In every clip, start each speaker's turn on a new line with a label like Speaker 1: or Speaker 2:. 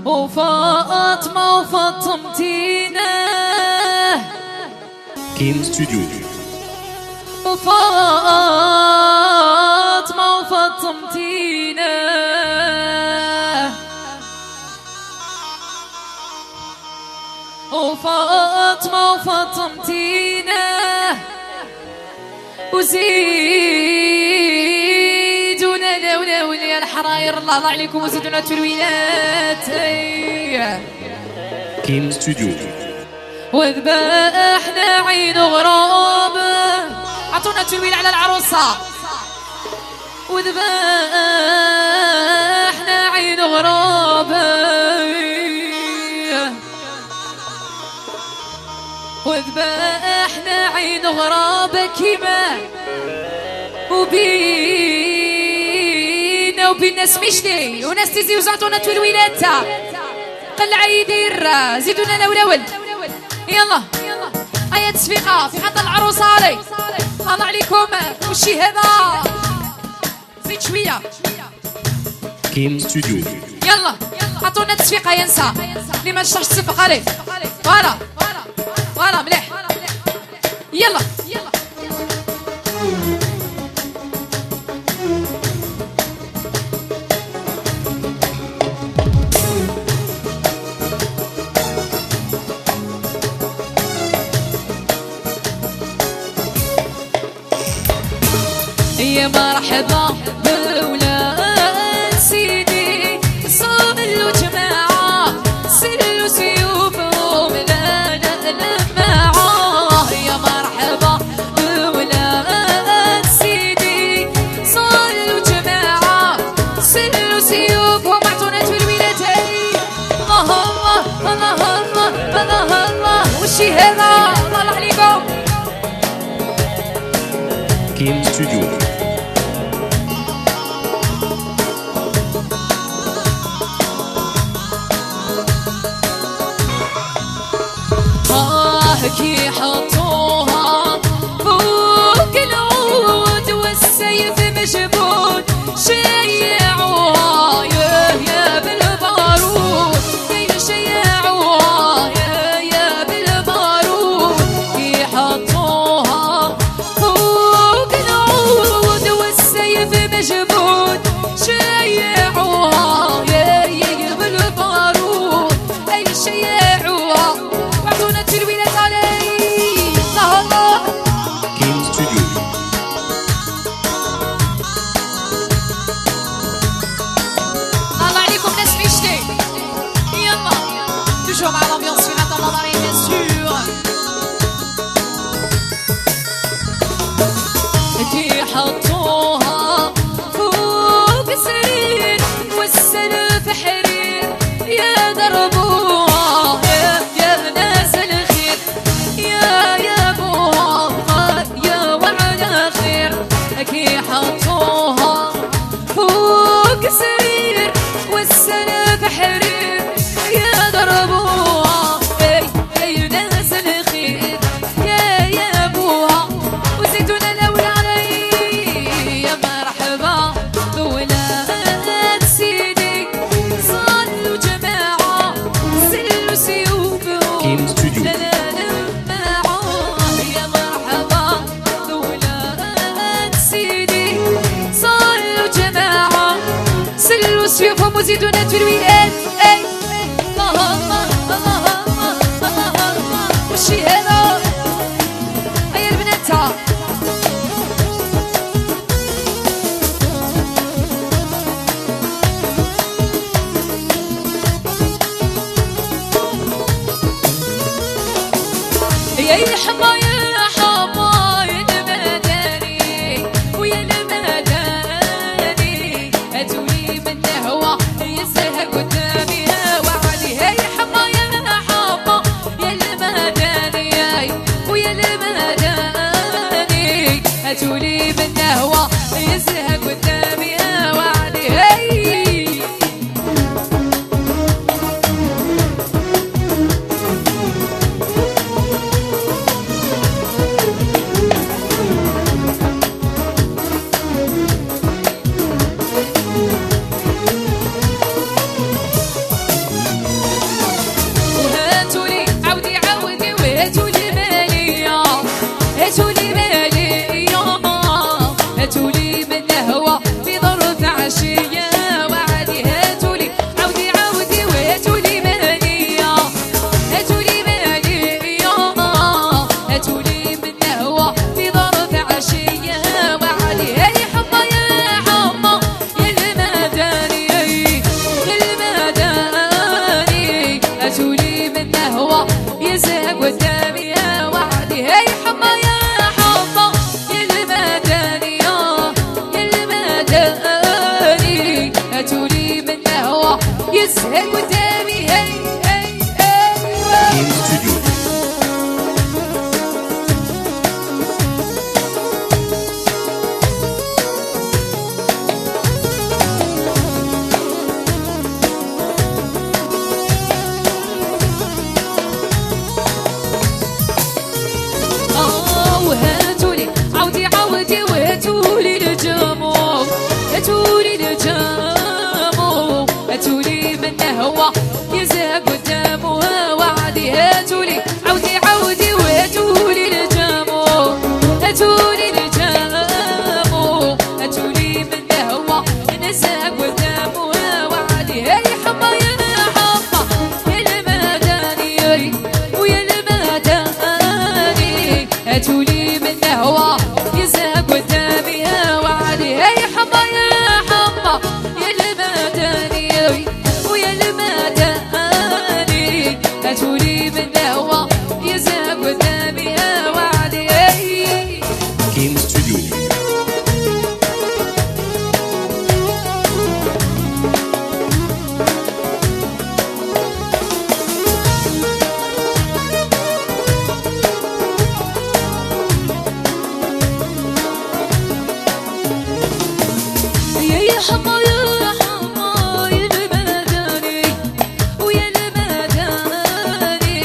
Speaker 1: وفاطمة وفاطمتينا
Speaker 2: كيم ستوديو.
Speaker 1: وفاطمة وفاطمتينا وفاطمة وفاطمتينا وزيدونا لولي الحراير الله عليكم وزيدونا تلوينات
Speaker 2: كيم ستوديو.
Speaker 1: وذبحنا عين غراب عطونا تلوين على العروسة وذبحنا عين غراب وذبحنا عين غراب كيما وبينا ناس مشتي وناس تزي وزعطونا تلوينات قلع يدير زيدونا لولول يلا هيا تصفيقة في حط العروسة علي الله عليكم وشي هذا زيد شوية
Speaker 2: كيم ستوديو.
Speaker 1: يلا عطونا تصفيقة ينسى اللي ما شرش تصفق عليه فوالا مليح يلا يا مرحبا بولاد سيدي صلوا جماعة سلوا سيوفهم لا معاه يا مرحبا بولاد سيدي صلوا جماعة سلوا سيوفهم اعطونا تلوينات الله الله الله الله الله الله وشي هذا الله عليكم
Speaker 2: كيم ستوديو.
Speaker 1: كي حطوها فوق العود والسيف مجبود شيعوها يا بالبارود شيعوها يا بالبارود كي حطوها فوق العود والسيف مجبود شيعوها يا بالبارود شيعوها وعطونا تلوينات علي الله
Speaker 2: كيم ستوديو.
Speaker 1: الله عليكم ناس مشتي يلا توجور مع l'ambiance في غدا المضاري بيان سور كي حطوها فوق سرير والسلف حرير يا دربوها يا ناس الخير يا بوها يا وعد خير كي حطوها فوق سرير والسلف حرير يا دربوها يا ناس الخير يا بوها وزيدونا لولا علي يا مرحبا بولاد سيدي صلوا جماعة سلوا سيوفهم
Speaker 2: كيم ستوديو.
Speaker 1: يا مرحبا بولاد سيدي صلوا جماعة سلوا سيوفهم وزيدونا تلوينات الله الله الله الله الله وشي هذا هيا البنات يا الحما يا حما يا المداني ويا المداني هاتولي من هوا يزهق قدامي وعلي هاي حما يا حما يا المداني ويا المداني هاتولي من هوا يزهق قدامي وعلي هاي هاتولي من الهوى في ظرف عشية وعدي هاتولي عودي عودي وهاتولي مهنية هاتولي مهنية هاتولي من الهوى في ظرف عشية وعدي هاي حمى يا حمى يا المداني يا المداني هاتولي من الهوى يزهق قدامي يا وعدي هاي حمى يا حمى يا المداني يا المداني هاتولي من الهوى يزهق قدامي هاي هاي
Speaker 2: Kim Studio.
Speaker 1: وهاتولي عودي عودي وهاتولي الجموم هاتولي الجموم هاتولي من الهوى يزهق قدامه وعدي هاتولي عودي عودي وهاتولي الجموم هاتولي الجموم هاتولي من الهوى يزهق قدامه وعدي هاي حما يا حما يا المداني ويا المداني هاتولي من الهوى يزهق قدامي وعدي هاي حما يا حما يا المداني ويا المداني هاتولي من الهوى يزهق قدامي وعدي
Speaker 2: Kim Studio.
Speaker 1: يا حما يا حما يا المداني ويا المداني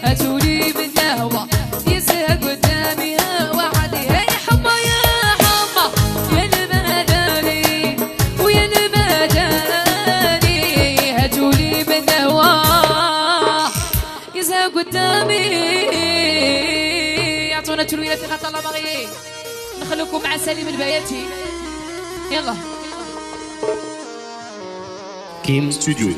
Speaker 1: هاتولي من الهوى يزهق قدامي وعدي هاي حما يا حما يا المداني ويا المداني هاتولي من الهوى يزهق قدامي يعطونا تلوينة في خط الله بغيين نخلوكم مع سليم البياتي يلا
Speaker 2: Kim Studio.